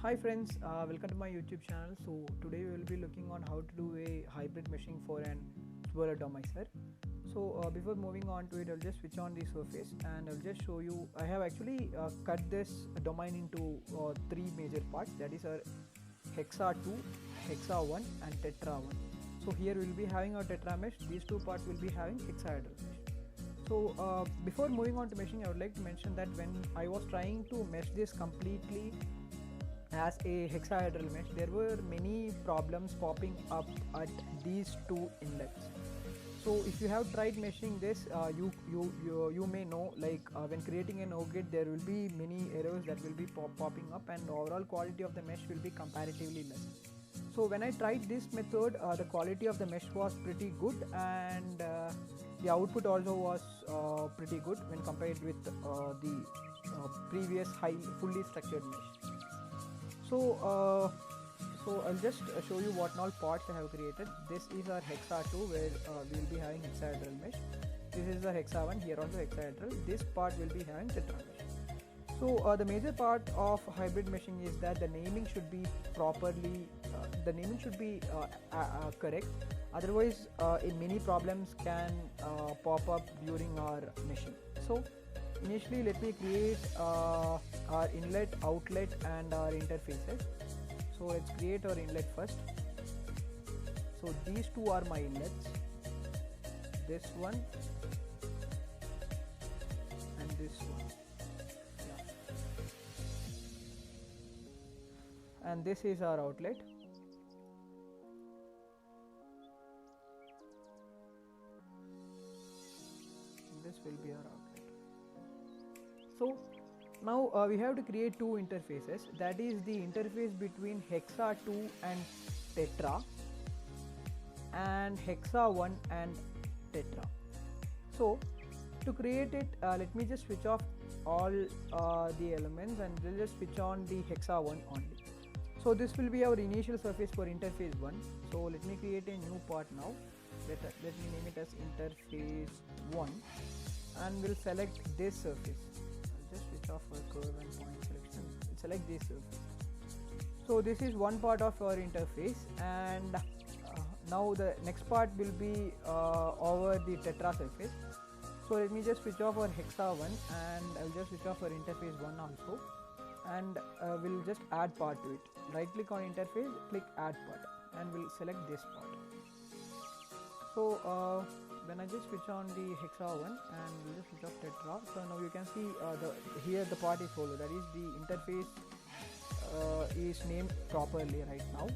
Hi friends, welcome to my YouTube channel. So today we will be looking on how to do a hybrid meshing for an swirl atomizer. So before moving on to it, I'll just switch on the surface and I'll just show you. I have actually cut this domain into three major parts, that is our hexa 2, hexa 1 and tetra 1. So here we will be having our tetra mesh, these two parts will be having hexahedral mesh. So before moving on to meshing, I would like to mention that when I was trying to mesh this completely as a hexahedral mesh, there were many problems popping up at these two inlets. So if you have tried meshing this, you may know, like when creating an OGIT, there will be many errors that will be popping up, and the overall quality of the mesh will be comparatively less. So when I tried this method, the quality of the mesh was pretty good, and the output also was pretty good when compared with the previous fully structured mesh. So I'll just show you what all parts I have created. This is our hexa 2 where we will be having hexahedral mesh. This is our hexa 1, here also hexahedral. This part will be having tetra mesh. So the major part of hybrid meshing is that the naming should be properly, correct. Otherwise, many problems can pop up during our meshing. So initially, let me create our inlet, outlet and our interfaces. So let's create our inlet first. So these two are my inlets, this one and this one, yeah. And this is our outlet. This will be our outlet. So now we have to create two interfaces, that is the interface between hexa 2 and tetra and hexa 1 and tetra. So to create it, let me just switch off all the elements and we'll just switch on the hexa 1 only. So this will be our initial surface for interface 1. So let me create a new part now. Let me name it as interface 1 and we'll select this surface. Just switch off our curve and point selection, select this surface. So this is one part of our interface, and now the next part will be over the tetra surface. So let me just switch off our hexa 1 and I will just switch off our interface 1 also, and we'll just add part to it. Right click on interface, click add part and we'll select this part. So when I just switch on the hexa 1 and we'll just switch off tetra, so now you can see here the part is hollow, that is the interface is named properly right now.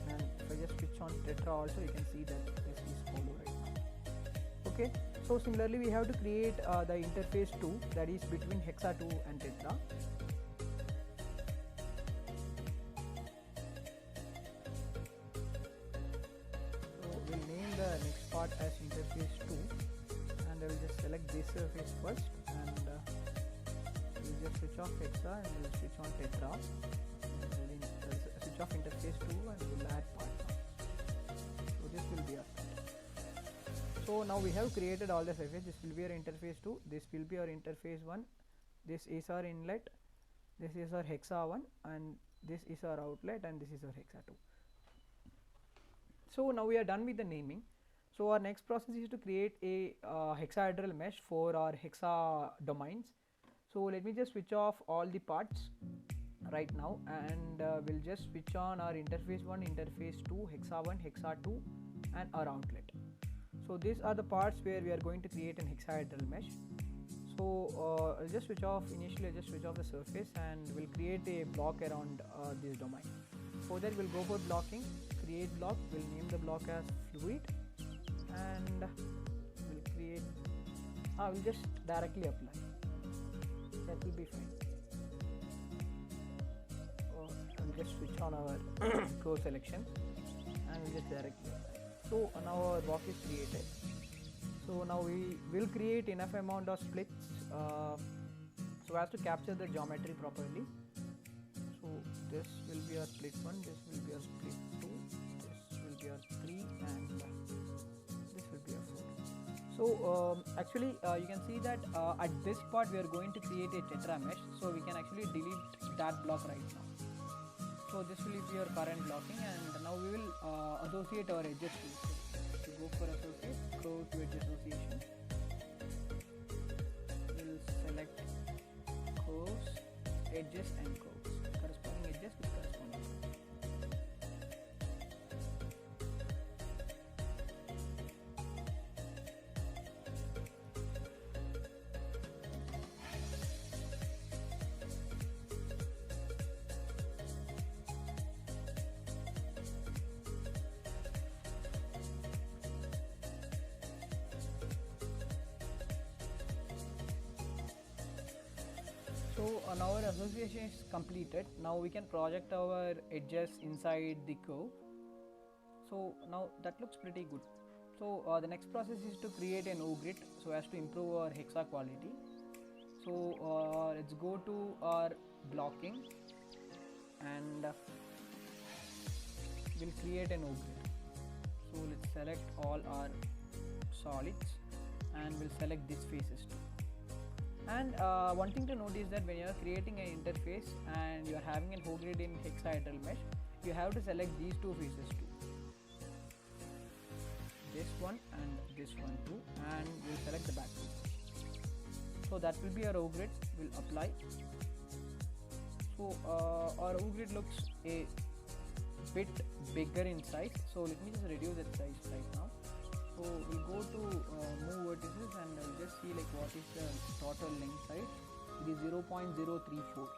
And if I just switch on tetra also, you can see that this is hollow right now. Okay, so similarly we have to create the interface 2, that is between hexa 2 and tetra. The next part as interface 2 and I will just select this surface first and we'll just switch off hexa and we'll switch on tetra and we'll switch off interface 2 and we'll add part. So this will be our part. So now we have created all the surface. This will be our interface 2, this will be our interface 1, this is our inlet, this is our hexa 1 and this is our outlet and this is our hexa 2. So now we are done with the naming. So our next process is to create a hexahedral mesh for our hexa domains. So let me just switch off all the parts right now and we'll just switch on our interface 1, interface 2, hexa 1, hexa 2 and our outlet. So these are the parts where we are going to create an hexahedral mesh. So I'll just switch off, initially I'll just switch off the surface and we'll create a block around this domain. For that we'll go for blocking, create block, we'll name the block as fluid and we'll create, we'll just directly apply, that will be fine. I'll just switch on our curve selection and we'll just directly apply. So now our block is created. So now we will create enough amount of splits so as to capture the geometry properly. So this will be our split 1, this will be our split 2, this will be our 3 and this will be our 4. So actually you can see that at this part we are going to create a tetra mesh, so we can actually delete that block right now. So this will be your current blocking, and now we will associate our edges to it. So to go for associate, go to edge association. We'll select curves, edges and curves, corresponding edges with corresponding curves. So now our association is completed. Now we can project our edges inside the curve. So now that looks pretty good. So the next process is to create an O-grid so as to improve our hexa quality. So let's go to our blocking and we'll create an O-grid. So let's select all our solids and we'll select these faces too. And one thing to note is that when you are creating an interface and you are having an O-grid in hexahedral mesh, you have to select these two faces too. This one and this one too, and we'll select the back face. So that will be our O-grid. We'll apply. So our O-grid looks a bit bigger in size. So let me just reduce its size right now. So we'll go to move vertices and we'll just see like what is the total length size. It is 0.034.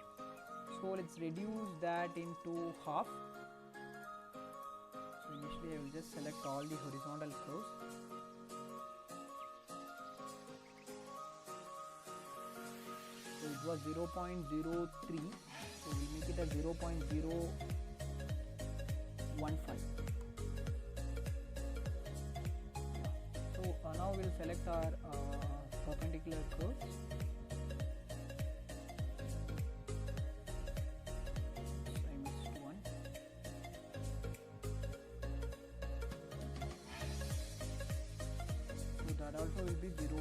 So let's reduce that into half. So initially I will just select all the horizontal curves. So it was 0.03. So we'll make it as 0.015. Now we'll select our perpendicular curves. So I missed one. So that also will be 0.015.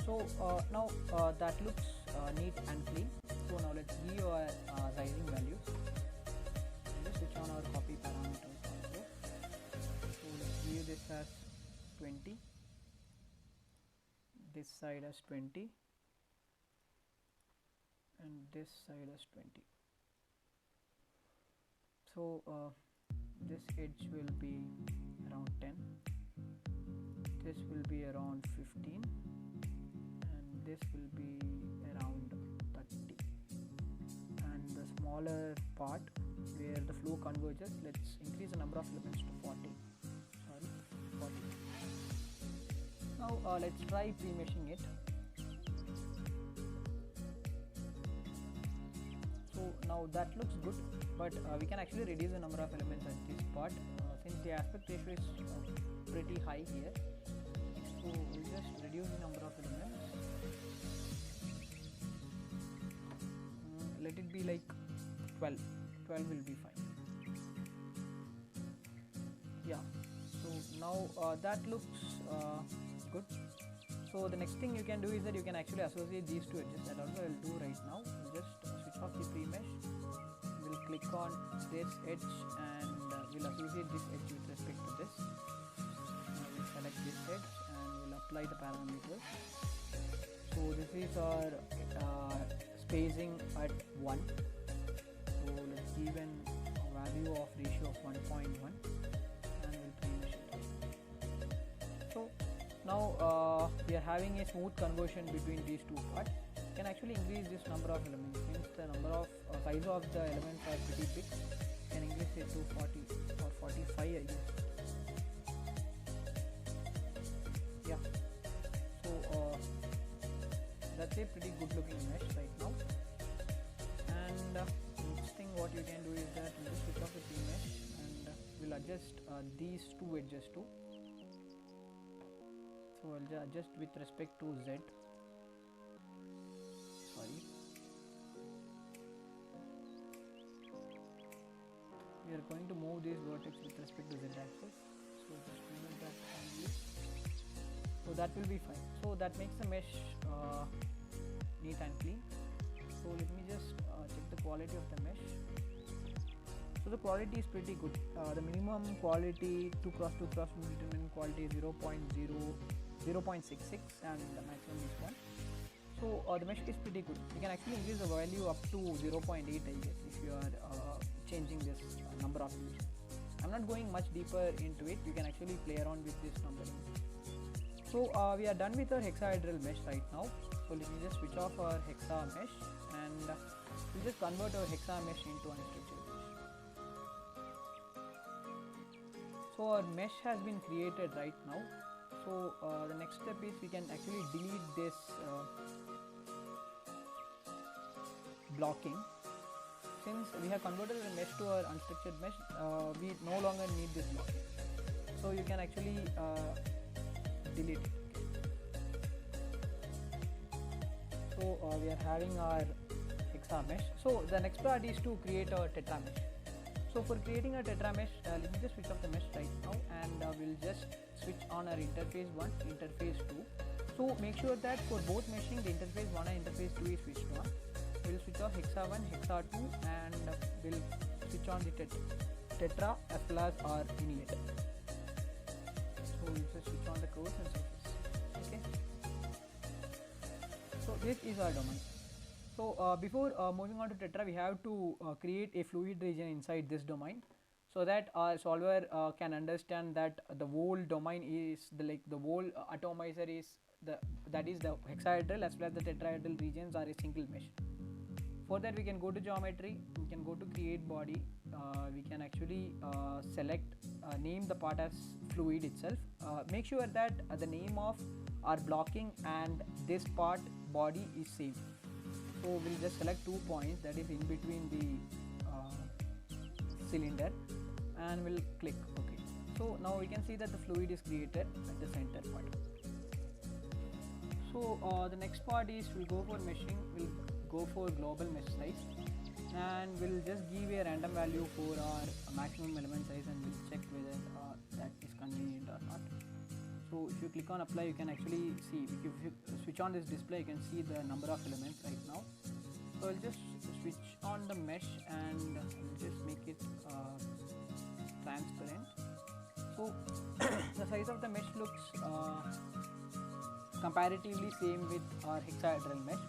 So now that looks neat and clean. So now let's give our sizing values. Let's switch on our copy parameters. View this as 20, this side as 20, and this side as 20. So this edge will be around 10, this will be around 15, and this will be around 30. And the smaller part where the flow converges, let's increase the number of elements to 40. Now let's try pre-meshing it. So now that looks good, but we can actually reduce the number of elements at this part since the aspect ratio is pretty high here. So we'll just reduce the number of elements. Let it be like 12. 12 will be fine. Yeah. So now that looks good. So the next thing you can do is that you can actually associate these two edges. That also I will do right now. We'll just switch off the pre-mesh. We'll click on this edge and we'll associate this edge with respect to this. Now we'll select this edge and we'll apply the parameters. So this is our spacing at 1. So let's give a value of ratio of 1.1. Now we are having a smooth conversion between these two parts. You can actually increase this number of elements since the number of size of the elements are pretty big. You can increase it to 40 or 45, I guess. Yeah. So that's a pretty good looking mesh right now. And next thing what you can do is that you just switch off the mesh and we'll adjust these two edges too. So I'll just adjust with respect to Z. Sorry. We are going to move this vertex with respect to Z axis. So just remove that only. So that will be fine. So that makes the mesh neat and clean. So let me just check the quality of the mesh. So the quality is pretty good. The minimum quality 2 cross 2 cross determinant quality is 0.66 and the maximum is 1. So the mesh is pretty good. You can actually increase the value up to 0.8 I guess if you are changing this number of views. I'm not going much deeper into it. You can actually play around with this numbering. So we are done with our hexahedral mesh right now. So let me just switch off our hexa mesh and we'll just convert our hexa mesh into an structure mesh. So our mesh has been created right now. So the next step is we can actually delete this blocking. Since we have converted the mesh to our unstructured mesh, we no longer need this blocking. So you can actually delete it. So we are having our hexa mesh. So the next part is to create our tetra mesh. So for creating a tetra mesh, let me just switch off the mesh right now and we'll just switch on our interface 1, interface 2. So make sure that for both meshing, the interface 1 and interface 2 is switched on. We'll switch off hexa 1, hexa 2 and we'll switch on the tetra as well as our inlet. So we'll just switch on the curves and surface. Okay. So this is our domain. So before moving on to tetra, we have to create a fluid region inside this domain, so that our solver can understand that the whole domain is the whole atomizer is the hexahedral as well as the tetrahedral regions are a single mesh. For that we can go to geometry, we can go to create body, we can actually select name the part as fluid itself. Make sure that the name of our blocking and this part body is same. So we'll just select 2 points that is in between the cylinder and we'll click OK. So now we can see that the fluid is created at the center part. So the next part is we'll go for meshing, we'll go for global mesh size and we'll just give a random value for our maximum element size and we'll check whether that is convenient or not. So if you click on apply, you can actually see, if you switch on this display, you can see the number of elements right now. So I'll just switch on the mesh and I'll just make it transparent. So the size of the mesh looks comparatively same with our hexahedral mesh.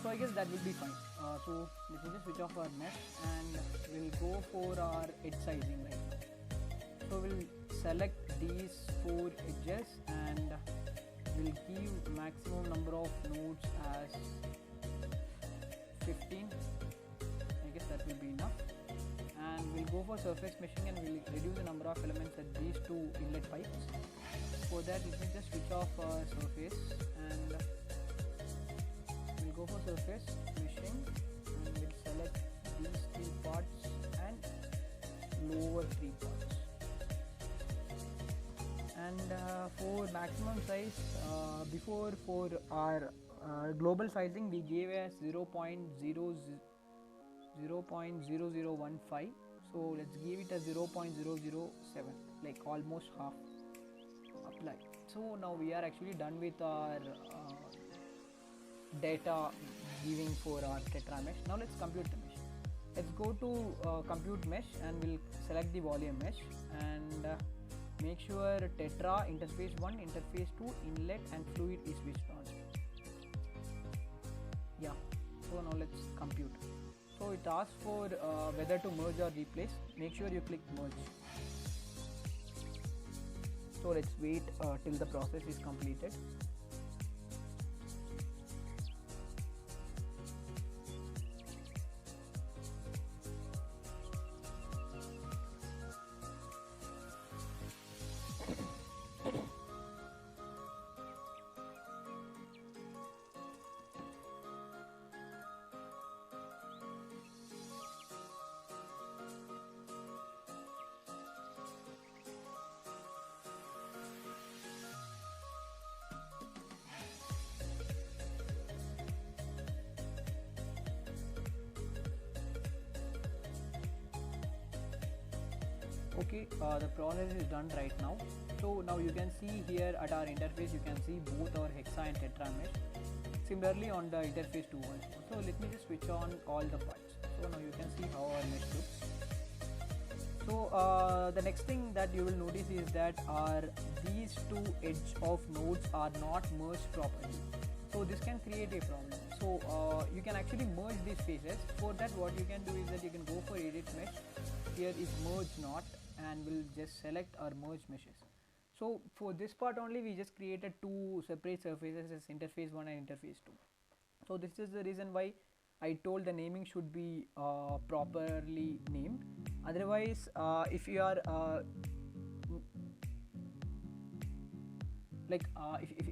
So I guess that will be fine. So let me just switch off our mesh and we'll go for our edge sizing right now. So we'll select these 4 edges and we'll give maximum number of nodes as 15. I guess that will be enough. And we'll go for surface meshing and we'll reduce the number of elements at these 2 inlet pipes. For that, let me just switch off our surface and we'll go for surface meshing and we'll select these 3 parts and lower 3 parts. And for maximum size, before for our global sizing we gave as 0.0015. So let's give it a 0.007, like almost half. Apply. So now we are actually done with our data giving for our tetra mesh. Now let's compute the mesh. Let's go to compute mesh and we'll select the volume mesh and make sure tetra interface 1, interface 2, inlet and fluid is switched on. Yeah, so now let's compute. So it asks for whether to merge or replace. Make sure you click merge. So let's wait till the process is completed. Okay, the process is done right now. So now you can see here at our interface, you can see both our hexa and tetra mesh. similarly on the interface 2 also. So let me just switch on all the parts. So now you can see how our mesh looks. So the next thing that you will notice is that these two edge of nodes are not merged properly. So this can create a problem. So you can actually merge these faces. For that, what you can do is that you can go for edit mesh. Here is merge not, and we'll just select our merge meshes. So for this part only, we just created two separate surfaces as interface 1 and interface 2. So this is the reason why I told the naming should be properly named. Otherwise, if you are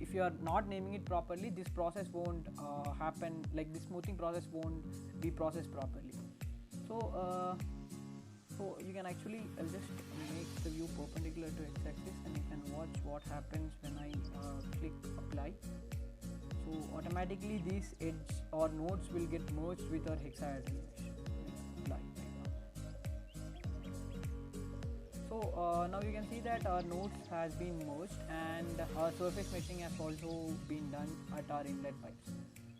if you are not naming it properly, this process won't happen, like the smoothing process won't be processed properly. So you can actually, I'll just make the view perpendicular to x-axis, and you can watch what happens when I click apply. So automatically these edge or nodes will get merged with our hexagonal mesh. Apply. So now you can see that our nodes has been merged, and our surface meshing has also been done at our inlet pipes.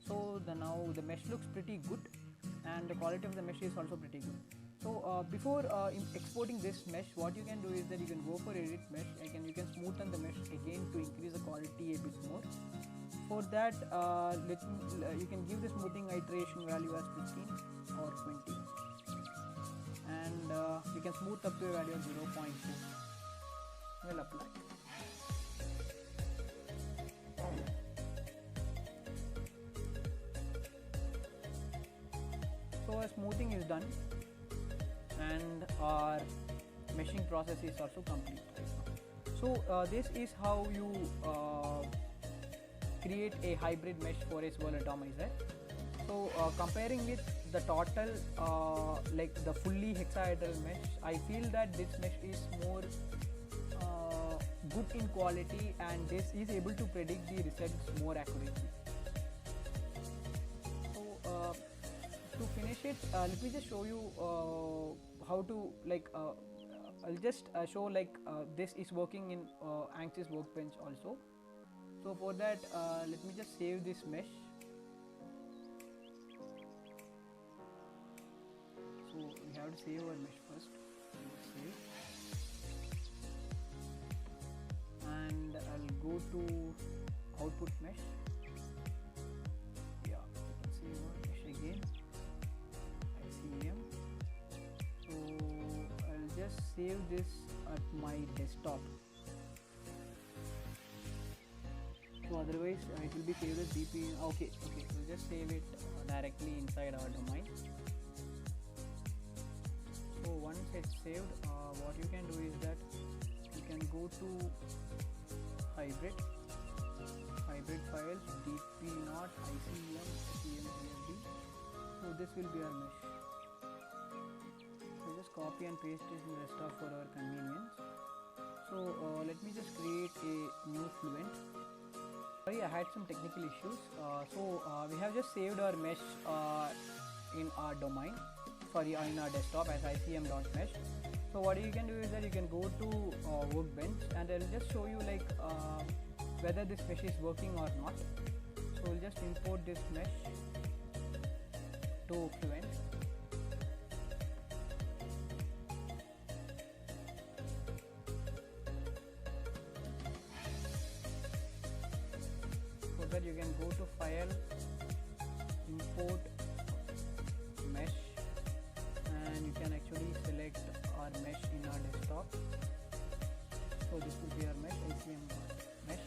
So now the mesh looks pretty good, and the quality of the mesh is also pretty good. So before exporting this mesh, what you can do is that you can go for edit mesh, and you can smoothen the mesh again to increase the quality a bit more. For that, you can give the smoothing iteration value as 15 or 20, and you can smooth up to a value of 0.2. We'll apply. So our smoothing is done, and our meshing process is also complete. So this is how you create a hybrid mesh for a swirl atomizer. So comparing with the total like the fully hexaedral mesh, I feel that this mesh is more good in quality, and this is able to predict the results more accurately. So to finish it, let me just show you how to I'll just show this is working in Ansys Workbench also. So for that, let me just save this mesh. So we have to save our mesh first. Save. And I'll go to output mesh. Yeah, you can save our mesh again. ICEM. So I'll just save this at my desktop. So otherwise it will be saved as DP. Okay, we'll just save it directly inside our domain. So once it's saved, what you can do is that you can go to hybrid files, DP not ICEM CMCFD. So this will be our mesh. So just copy and paste it in the desktop for our convenience. So let me just create a new Fluent. Sorry, I had some technical issues. We have just saved our mesh in our domain, in our desktop as ICM.mesh. So what you can do is that you can go to Workbench, and I will just show you whether this mesh is working or not. So we'll just import this mesh to Fluent. That you can go to file, import mesh, and you can actually select our mesh in our desktop. So this will be our mesh, ICM mesh.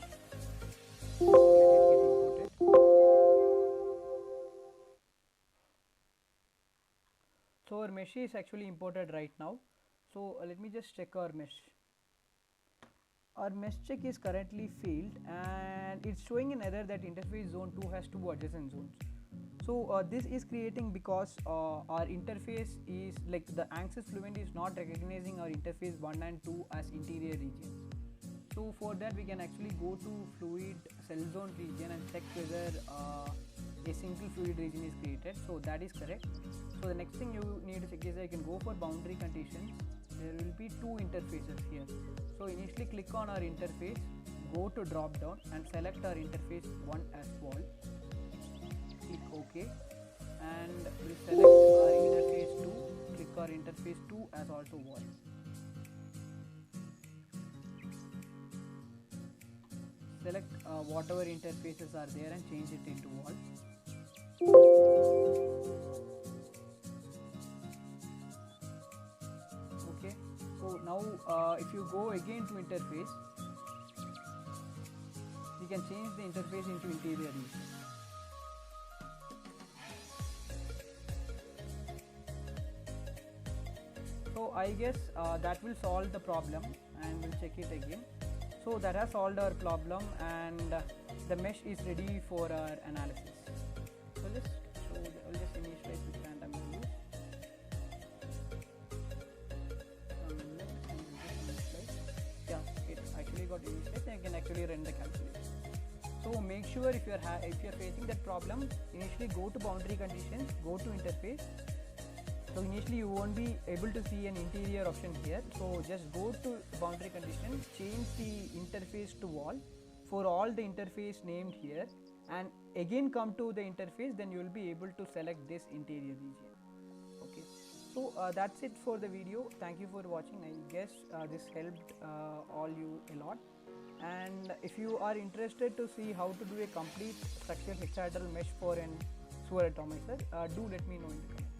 Let it get imported. So our mesh is actually imported right now. So let me just check our mesh. Our mesh check is currently failed, and it's showing an error that interface zone 2 has 2 adjacent zones. So this is creating because our interface is the Ansys Fluent is not recognizing our interface 1 and 2 as interior regions. So for that, we can actually go to fluid cell zone region and check whether a single fluid region is created. So that is correct. So the next thing you need to check is that you can go for boundary conditions. There will be 2 interfaces here. So initially click on our interface, go to drop down and select our interface 1 as wall. OK, and we'll select our interface 2, click our interface 2 as also wall. Select whatever interfaces are there and change it into wall. Okay, so now if you go again to interface, you can change the interface into interior region. So I guess that will solve the problem, and we'll check it again. So that has solved our problem, and the mesh is ready for our analysis. So I'll just initialize with random values. Yeah, it actually got initialized, and I can actually run the calculation. So make sure if you're facing that problem, initially go to boundary conditions, go to interface. So initially you won't be able to see an interior option here. So just go to boundary conditions, change the interface to wall for all the interface named here, and again come to the interface, then you will be able to select this interior region. Okay, so that's it for the video. Thank you for watching. I guess this helped all you a lot. And if you are interested to see how to do a complete structural hexagonal mesh for an Swirl atomizer, do let me know in the comments.